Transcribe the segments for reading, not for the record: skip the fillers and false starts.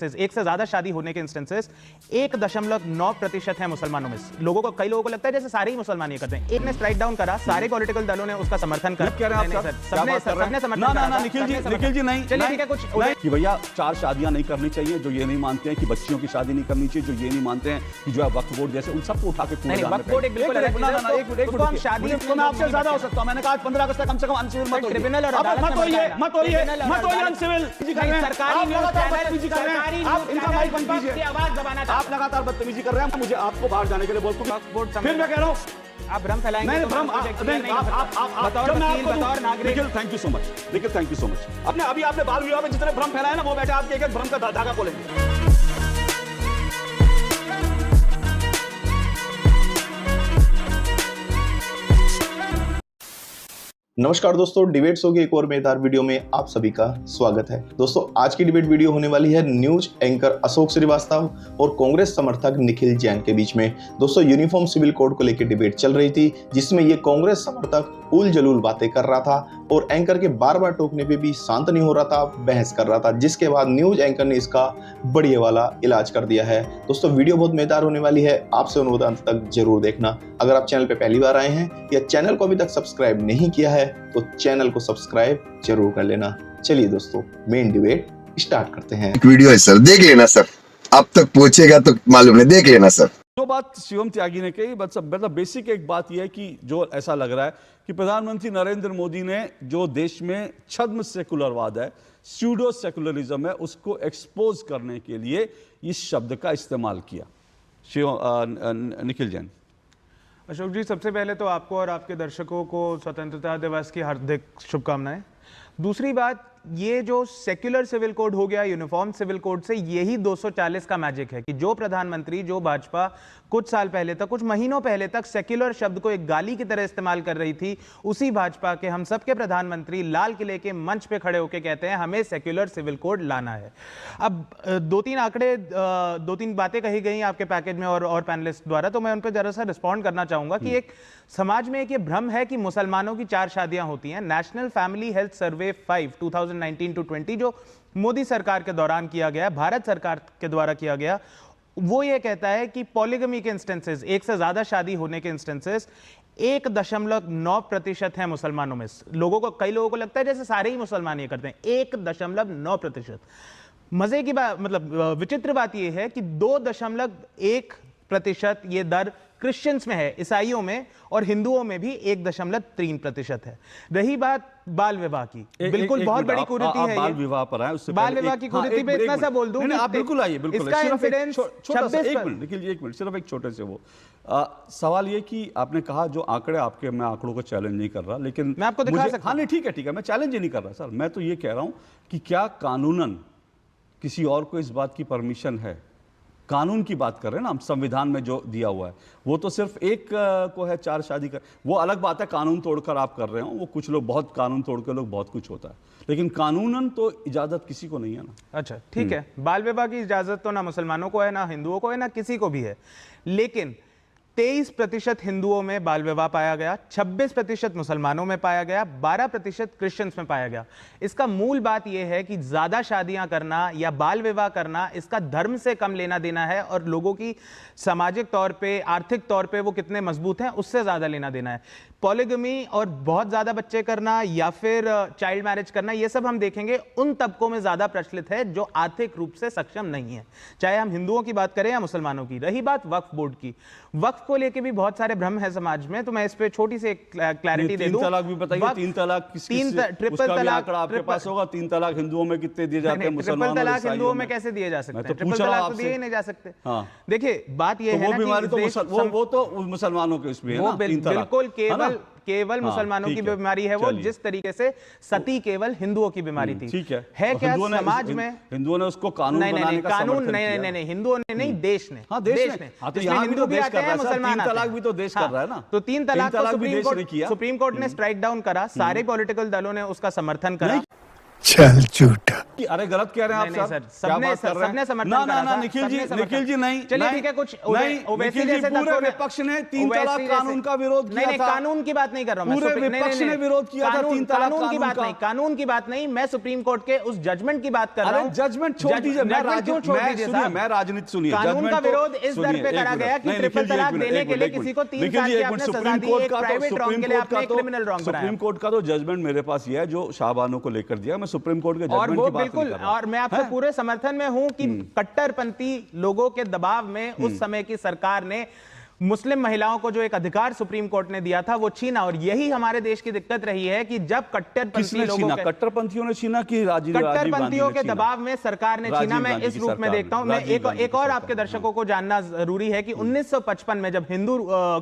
एक से ज्यादा शादी होने के इंस्टेंसेस 1.9% है मुसलमानों में। लोगों को, कई लोगों को लगता है जैसे सारे ही मुसलमान ये करते हैं। एक ने स्ट्राइक डाउन करा, सारे पॉलिटिकल दलों ने उसका समर्थन करा। सबने समर्थन करा। निखिल जी नहीं, चलिए ठीक है, कुछ कि भैया 4 शादियां नहीं करनी चाहिए, जो ये नहीं मानते हैं कि बच्चियों की शादी नहीं करनी चाहिए, जो ये नहीं मानते हैं कि जो है वक्फ बोर्ड जैसे, उन सबको उठा के वक्फ बोर्ड एक बिल्कुल अलग चीज है। उसको हम शादी तो मैं आपसे ज्यादा हो सकता हूं। मैंने कहा 15 अगस्त तक कम से कम अनसिविल मत होइए। ट्रिब्यूनल और अदालत मत होइए अनसिविल। सरकारी न्यूज़ चैनल, आप इनका माइक बंद कीजिए। आवाज दबाना, आप लगातार बदतमीजी कर रहे हैं। मुझे आपको बाहर जाने के लिए बोलते हैं। फिर मैं कह रहा हूं आप भ्रम फैलाएंगे। नहीं, भ्रम आप बतौर वकील, बतौर नागरिक। Nikhil thank you so much. Nikhil thank you so much. आपने अभी आपने बाल विवाह में जितने भ्रम फैलाए ना, वो बैठे आपके एक भ्रम का धागा खोलेंगे। नमस्कार दोस्तों, डिबेट शो के एक और मजेदार वीडियो में आप सभी का स्वागत है। दोस्तों आज की डिबेट वीडियो होने वाली है न्यूज एंकर अशोक श्रीवास्तव और कांग्रेस समर्थक निखिल जैन के बीच में। दोस्तों यूनिफॉर्म सिविल कोड को लेकर डिबेट चल रही थी, जिसमें ये कांग्रेस समर्थक उल जलूल बातें कर रहा था और एंकर के बार बार टोकने पे भी शांत नहीं हो रहा था, बहस कर रहा था, जिसके बाद न्यूज एंकर ने इसका बढ़िया वाला इलाज कर दिया है। दोस्तों वीडियो बहुत मजेदार होने वाली है, आपसे अनुरोध अंत तक जरूर देखना। अगर आप चैनल पे पहली बार आए हैं या चैनल को अभी तक सब्सक्राइब नहीं किया है तो चैनल को सब्सक्राइब जरूर कर लेना। चलिए दोस्तों मेन डिबेट स्टार्ट करते हैं। एक वीडियो है सर, देख लेना सर, अब तक पहुंचेगा तो मालूम नहीं, देख लेना सर। जो बात शिवम त्यागी ने कही, मतलब बेसिक एक बात यह है कि जो ऐसा लग रहा है कि प्रधानमंत्री नरेंद्र मोदी ने जो देश में छद्म सेकुलरवाद है, स्यूडो सेकुलरिज्म है, उसको एक्सपोज करने के लिए इस शब्द का इस्तेमाल किया। निखिल जैन। अशोक जी, सबसे पहले तो आपको और आपके दर्शकों को स्वतंत्रता दिवस की हार्दिक शुभकामनाएं। दूसरी बात, ये जो सेक्युलर सिविल कोड हो गया यूनिफॉर्म सिविल कोड से, यही 240 का मैजिक है कि जो प्रधानमंत्री, जो भाजपा कुछ साल पहले तक, कुछ महीनों पहले तक सेक्युलर शब्द को एक गाली की तरह इस्तेमाल कर रही थी, उसी भाजपा के हम सबके प्रधानमंत्री लाल किले के मंच पे खड़े होकर कहते हैं हमें सेक्युलर सिविल कोड लाना है। अब दो तीन बातें कही गई आपके पैकेज में और पैनलिस्ट द्वारा, तो मैं उन पर जरा सा रिस्पॉन्ड करना चाहूंगा कि एक समाज में एक ये भ्रम है कि मुसलमानों की 4 शादियां होती हैं। नेशनल फैमिली हेल्थ सर्वे 5 2019-20 जो मोदी सरकार के दौरान किया गया, भारत सरकार के द्वारा किया गया, वो ये कहता है कि पॉलीगमी के इंस्टेंसेस, एक से ज्यादा शादी होने के इंस्टेंसेस 1.9% है मुसलमानों में। कई लोगों को लगता है जैसे सारे ही मुसलमान ये करते हैं। 1.9%। मजे की बात, मतलब विचित्र बात यह है कि 2.1% ये दर क्रिश्चियंस में है, ईसाइयों में और हिंदुओं में भी 1.3% है। रही बात बाल विवाह की, बिल्कुल बहुत बड़ी कुरीति है। बाल विवाह पर आए, उससे बाल विवाह की कुरीति पे इतना सा बोल दूं। नहीं, आप बिल्कुल आइए, बिल्कुल। इसका इंसिडेंस 26 मिनट सिर्फ एक छोटे से वो सवाल ये कि आपने कहा जो आंकड़े आपके, मैं आंकड़ों को चैलेंज नहीं कर रहा, लेकिन मैं आपको दिखा सकता हूं। हाँ नहीं ठीक है, मैं चैलेंज ही नहीं कर रहा सर। मैं तो ये कह रहा हूं कि क्या कानूनन किसी और को इस बात की परमिशन है? कानून की बात कर रहे हैं ना हम, संविधान में जो दिया हुआ है वो तो सिर्फ एक को है 4 शादी कर, वो अलग बात है। कानून तोड़कर आप कर रहे हो, वो कुछ लोग बहुत कानून तोड़ के लोग बहुत कुछ होता है, लेकिन कानूनन तो इजाजत किसी को नहीं है ना। अच्छा ठीक है, बाल विवाह की इजाजत तो ना मुसलमानों को है, ना हिंदुओं को है, ना किसी को भी है, लेकिन 23% हिंदुओं में बाल विवाह पाया गया, 26% मुसलमानों में पाया गया, 12% क्रिश्चियंस में पाया गया। इसका मूल बात यह है कि ज्यादा शादियां करना या बाल विवाह करना, इसका धर्म से कम लेना देना है और लोगों की सामाजिक तौर पे, आर्थिक तौर पे वो कितने मजबूत हैं उससे ज्यादा लेना देना है। पॉलीगमी और बहुत ज्यादा बच्चे करना या फिर चाइल्ड मैरिज करना, ये सब हम देखेंगे उन तबकों में ज्यादा प्रचलित है जो आर्थिक रूप से सक्षम नहीं है, चाहे हम हिंदुओं की बात करें या मुसलमानों की। रही बात वक्फ बोर्ड की, वक्फ को लेके भी बहुत सारे भ्रम है समाज में, तो मैं इस पे छोटी सी क्लैरिटी दे दूं। 3 तलाक भी बताइए। 3 तलाक ट्रिपल तलाक आपके पास होगा। 3 तलाक हिंदुओं में कितने दिए जाते हैं? ट्रिपल तलाक हिंदुओं में कैसे दिए जा सकते हैं? ट्रिपल तलाक तो दिए ही नहीं जा सकते। देखिए बात यह है वो बीमारी तो वो तो मुसलमानों के उसमें है ना। बिल्कुल केवल मुसलमानों की बीमारी है वो, जिस तरीके से सती केवल हिंदुओं की बीमारी थी। ठीक है क्या समाज में हिंदुओं ने उसको कानून बनाने का समर्थन किया? नहीं, हिंदुओं ने नहीं, देश ने। देश ने। हाँ, तो यहाँ हिंदू भी आते हैं, मुसलमान। 3 तलाक भी तो देश कर रहा है ना। तो 3 तलाक सुप्रीम कोर्ट ने स्ट्राइक डाउन करा, सारे पॉलिटिकल दलों ने उसका समर्थन करा। चल झूठा। अरे गलत कह रहे हैं आप नहीं, सर, सर, सबने समर्थन ना करा था, निखिल जी, सबने निखिल जी नहीं, चलिए ठीक है, कुछ नहीं, ओवैसी निखिल जी जैसे पूरे तत्वों ने- विपक्ष ने 3 ओवैसी तलाक जैसे- कानून का विरोध किया नहीं, था। कानून की बात नहीं कर रहा हूं मैं, पूरे नहीं, विपक्ष नहीं, ने विरोध किया था कानून- 3 तलाक कानून की कानून बात का। नहीं, कानून की बात नहीं, मैं सुप्रीम कोर्ट के उस जजमेंट की बात कर रहा अरे हूं। जजमेंट छोड़ दीजिए, मैं राजनीति सुनिए, कानून का विरोध इस दर पे करा गया कि ट्रिपल तलाक देने के लिए किसी को 3 साल की आपने सजा दी, एक प्राइवेट रॉन्ग के लिए आपने एक क्रिमिनल रॉन्ग बनाया। सुप्रीम कोर्ट का तो जजमेंट मेरे पास ये है जो शाहबानो को लेकर दिया, मैं सुप्रीम कोर्ट के और जजमेंट वो की बात नहीं बिल्कुल, कर रहा। और मैं आपसे पूरे समर्थन में हूं कि कट्टरपंथी लोगों के दबाव में उस समय की सरकार ने मुस्लिम महिलाओं को जो एक अधिकार सुप्रीम कोर्ट ने दिया था वो छीना, और यही हमारे देश की दिक्कत रही है कि जब कट्टरपंथी किसने लोगों छीना? के कट्टरपंथियों ने छीना कि राजीव गांधी कट्टरपंथियों ने के छीना? दबाव में सरकार ने राजीव छीना। मैं गांधी इस की रूप में सरकार देखता हूं, ने, मैं राजीव गांधी एक की और सरकार आपके ने। दर्शकों को जानना जरूरी है कि 1955 में जब हिंदू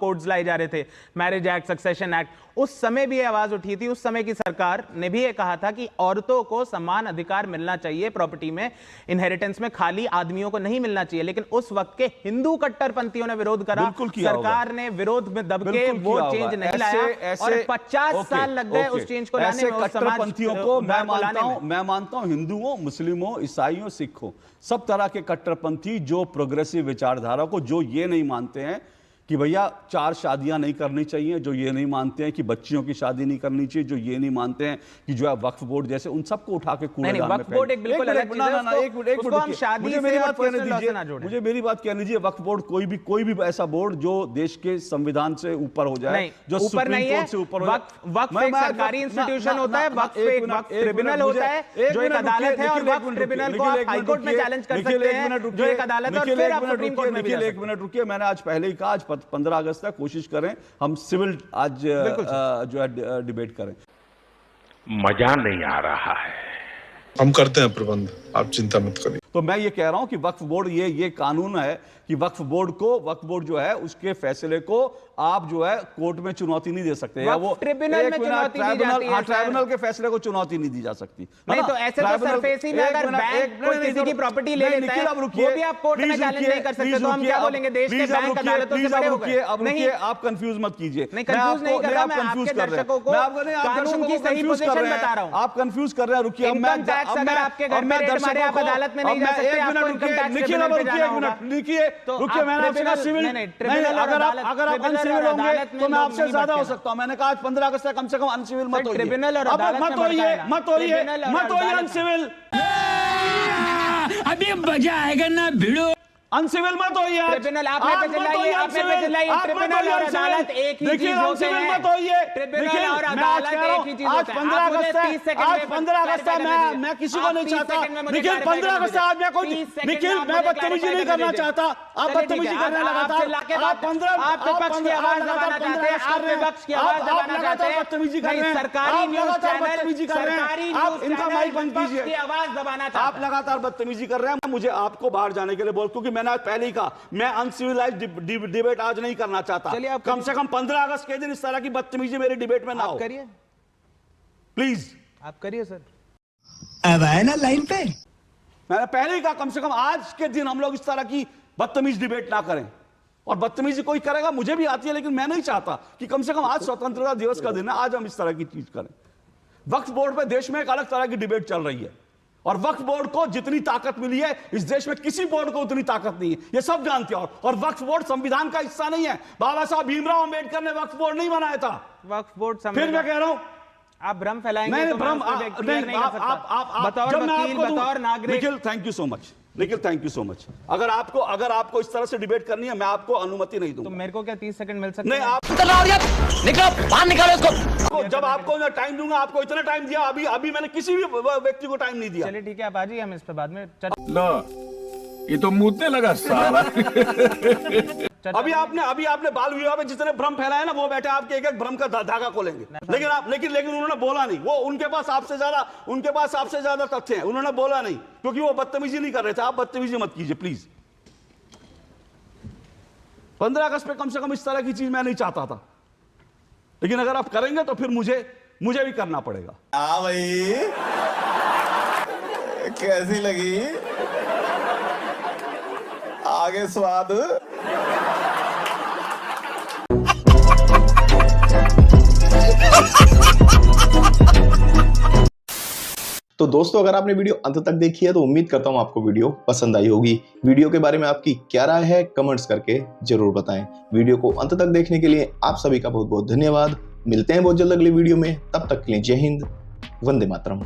कोड्स लाए जा रहे थे, मैरिज एक्ट, सक्सेशन एक्ट, उस समय भी ये आवाज उठी थी। उस समय की सरकार ने भी ये कहा था कि औरतों को समान अधिकार मिलना चाहिए प्रॉपर्टी में, इनहेरिटेंस में, खाली आदमियों को नहीं मिलना चाहिए। लेकिन उस वक्त के हिंदू कट्टरपंथियों ने विरोध करा, बिल्कुल किया होगा। सरकार ने विरोध में दब के बिल्कुल वो किया चेंज होगा। नहीं लाया, और 50 साल लग गए उस चेंज को लाने ऐसे में, उस समाज कट्टरपंथियों को में। मैं मानता हूं हिंदुओं, मुस्लिमों, ईसाइयों, सिखों, सब तरह के कट्टरपंथी जो प्रोग्रेसिव विचारधारा को, जो ये नहीं मानते हैं कि भैया 4 शादियां नहीं करनी चाहिए, जो ये नहीं मानते हैं कि बच्चियों की शादी नहीं करनी चाहिए, जो ये नहीं मानते हैं कि जो है वक्फ बोर्ड जैसे, उन सबको उठा के कूड़ेदान में वक्फ बोर्ड एक बिल्कुल अलग चीज है, उसको हम शादी मुझे से मेरी और बात कहने personal law से दीजिए, ना जोड़ें। मुझे मेरी बात कहने दीजिए। वक्फ बोर्ड कोई भी ऐसा बोर्ड जो देश के संविधान से ऊपर हो जाए, जो ऊपर सुप्रीम नहीं है, कोर्ट से ऊपर हो जाए। वक्फ एक सरकारी इंस्टीट्यूशन होता है, वक्फ एक ट्रिब्यूनल होता है जो एक अदालत है, और वक्फ ट्रिब्यूनल को आप हाई कोर्ट में चैलेंज कर सकते हैं जो एक अदालत है, और फिर आप सुप्रीम कोर्ट में भी जा सकते हैं। 1 मिनट रुकिए, मैंने आज पहले ही कहा, आज 15 अगस्त तक कोशिश करें हम सिविल आज जो है डिबेट करें। मजा नहीं आ रहा है। हम करते हैं प्रबंध, आप चिंता मत करिए। तो मैं ये कह रहा हूं कि वक्फ बोर्ड, ये कानून है कि वक्फ बोर्ड जो है उसके फैसले को आप जो है कोर्ट में चुनौती नहीं दे सकते, या वो ट्रिब्यूनल में चुनौती दी जाती है, ट्राइब्यूनल के फैसले को चुनौती नहीं दी जा सकती। नहीं तो ऐसे तो सरफेसी में अगर बैंक कोई किसी की प्रॉपर्टी ले लेता है, वो भी आप कोर्ट में चैलेंज नहीं कर सकते, तो हम क्या बोलेंगे, देश के बैंक अदालतों से बड़े हो गए। अब रुकिए, आप कंफ्यूज मत कीजिए। नहीं, कंफ्यूज नहीं कर रहा, मैं आपके दर्शकों को कानून की सही पोजीशन बता रहा हूं। आप कंफ्यूज कर रहे हैं, रुकिए। इनकम टैक्स अगर आपके घर में रेड मारे, आप अदालत में नहीं जा सकते, आपको इनकम टैक्स ट्रिब्यूनल पे जाना होगा। रुकिए, मैंने आपसे कहा सिविल, अगर आप अनसिविल होंगे तो मैं आपसे ज्यादा हो सकता हूं। मैंने कहा आज 15 अगस्त तक कम से कम अनसिविल मत होइए। ट्रिब्यूनल और अब अदालत मत होइए अनसिविल, अभी मजा आएगा ना भिड़ो। अनसिविल मत होइए आज। ट्रिब्यूनल आप पे चिल्लाइए, आप पे चिल्लाइए। ट्रिब्यूनल और अदालत एक ही चीज होते हैं। मत होइए। ट्रिब्यूनल और अदालत एक ही चीज होते हैं। आज 15 अगस्त मैं किसी को नहीं चाहता। निखिल, 15 अगस्त आज मैं कोई, निखिल, मैं बदतमीजी नहीं करना चाहता। आप बदतमीजी कर रहे हैं लगातार। आप 15 आप विपक्ष की आवाज दबाना चाहते हैं, आप विपक्ष की आवाज दबाना चाहते हैं। बदतमीजी कर रहे हैं, सरकारी न्यूज़ चैनल, बदतमीजी कर रहे हैं। आप इनका माइक बंद कीजिए, की आवाज दबाना चाहते हैं। आप लगातार बदतमीजी कर रहे हैं। मुझे आपको बाहर जाने के लिए बोल, क्योंकि मैंने आज पहले ही कहा मैं अनसिविलाइज्ड डिबेट आज नहीं करना चाहता। चलिए, आप कम से कम 15 अगस्त के दिन इस तरह की बदतमीजी मेरी डिबेट में ना हो। करिए, प्लीज आप करिए सर। अब आए ना लाइन पे। मैंने पहले ही कहा कम से कम आज के दिन हम लोग इस तरह की बदतमीज डिबेट ना करें। और बदतमीजी कोई करेगा, मुझे भी आती है, लेकिन मैं नहीं चाहता कि कम से कम आज स्वतंत्रता दिवस का दिन है, आज हम इस तरह की चीज करें। वक्फ बोर्ड पे देश में एक अलग तरह की डिबेट चल रही है, और वक्फ बोर्ड को जितनी ताकत मिली है इस देश में किसी बोर्ड को उतनी ताकत नहीं है, ये सब जानते हैं। और वक्फ बोर्ड संविधान का हिस्सा नहीं है। बाबा साहब भीमराव अंबेडकर ने वक्फ बोर्ड नहीं बनाया था। वक्फ बोर्ड फिर मैं कह रहा हूं, आप भ्रम फैलाएंगे नहीं, तो मैं भ्रम उसको नहीं, नहीं कर सकता। आप बतौर जब मैं वकील, आपको दूं- बतौर नागरिक। Nikhil, thank you so much. Nikhil, thank you so much. अगर आपको इस तरह से डिबेट करनी है, मैं आपको अनुमति नहीं तो दूंगा। मेरे को क्या 30 सेकंड मिल सकते नहीं, हैं? आप निकलो बाहर, निकालो इसको। जब आपको मैं टाइम दूंगा, आपको इतना टाइम दिया, अभी मैंने किसी भी व्यक्ति को टाइम नहीं दिया। चलिए ठीक है, आप आ जाइए, हम इस पे बाद में लो, ये तो मुद्दे लगा साला। अभी आपने बाल विवाह में जितने भ्रम फैलाए ना, वो बैठे आपके एक भ्रम का धागा खोलेंगे। लेकिन उन्होंने बोला नहीं। वो उनके पास आपसे ज्यादा तथ्य हैं, उन्होंने बोला नहीं, क्योंकि वो बदतमीजी नहीं कर रहे थे। आप बदतमीजी मत कीजिए प्लीज। 15 अगस्त पे कम से कम इस तरह की चीज मैं नहीं चाहता था, लेकिन अगर आप करेंगे तो फिर मुझे भी करना पड़ेगा। हाँ भाई, कैसी लगी आगे स्वाद? तो दोस्तों अगर आपने वीडियो अंत तक देखी है तो उम्मीद करता हूं आपको वीडियो पसंद आई होगी। वीडियो के बारे में आपकी क्या राय है कमेंट्स करके जरूर बताएं। वीडियो को अंत तक देखने के लिए आप सभी का बहुत बहुत धन्यवाद। मिलते हैं बहुत जल्द अगली वीडियो में, तब तक के लिए जय हिंद, वंदे मातरम।